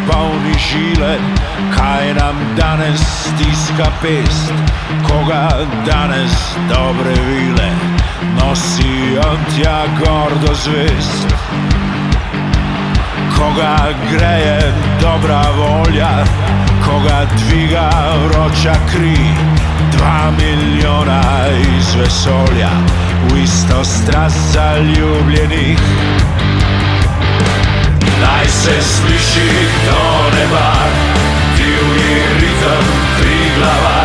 polni žile, kaj nam danes stiska pest, koga danes dobre vile nosijo tja gordo zvest. Koga greje dobra volja, koga dviga vroča kri, 2 milijona iz vesolja v isto strast zaljubljenih. Naj se sliši do neba divji ritem Triglava,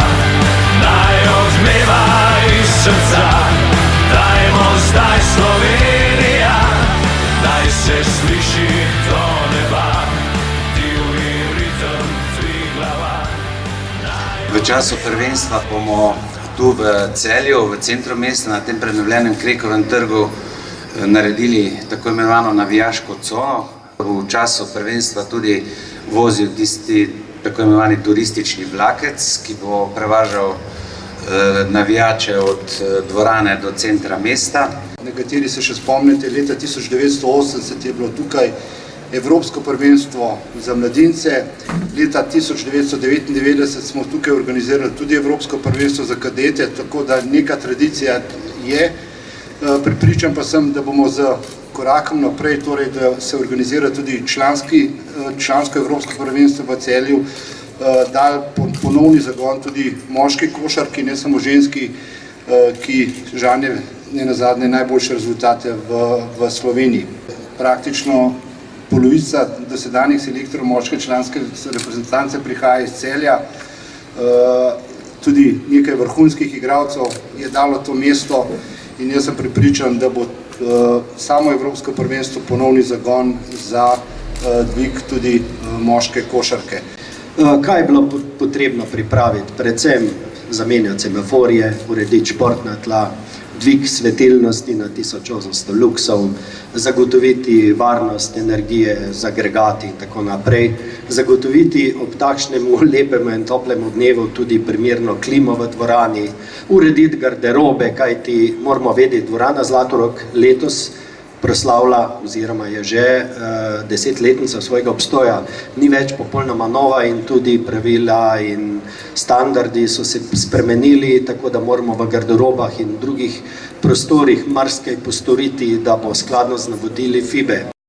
naj odmeva iz srca, dajmo zdaj Slovenija. Naj se sliši do neba divji ritem Triglava. V času prvenstva bomo tu v Celju, v centru mesta, na tem prenovljenem Krekovem trgu naredili tako imenovano navijaško cono. V času prvenstva tudi vozil tisti tako imenovani turistični vlakec, ki bo prevažal navijače od dvorane do centra mesta. Nekateri se še spomnite, leta 1980 je bilo tukaj Evropsko prvenstvo za mladince, leta 1999 smo tukaj organizirali tudi Evropsko prvenstvo za kadete, tako da neka tradicija je. Prepričan pa sem, da bomo z korakom naprej, torej da se organizira tudi člansko Evropsko prvenstvo v Celju, dali ponovni zagon tudi moški košarki, ne samo ženski, ki žanje nenazadnje najboljše rezultate v Sloveniji. Praktično polovica dosedanjih selektorov moške članske reprezentance prihaja iz Celja, tudi nekaj vrhunskih igralcev je dalo to mesto in jaz sem prepričan, da bo samo Evropsko prvenstvo ponovni zagon za dvig tudi moške košarke. Kaj je bilo potrebno pripraviti? Predvsem zamenjati semaforje, urediti športna tla, dvig svetilnosti na 1800 luksov, zagotoviti varnost energije z agregati in tako naprej, zagotoviti ob takšnemu lepemu in toplemu dnevu tudi primerno klimo v dvorani, urediti garderobe, kajti moramo vedeti, dvorana Zlatorog letos proslavlja oziroma je že 10-letnica svojega obstoja, ni več popolnoma nova in tudi pravila in standardi so se spremenili, tako da moramo v garderobah in drugih prostorih marsikaj postoriti, da bo skladno z navodili FIBE.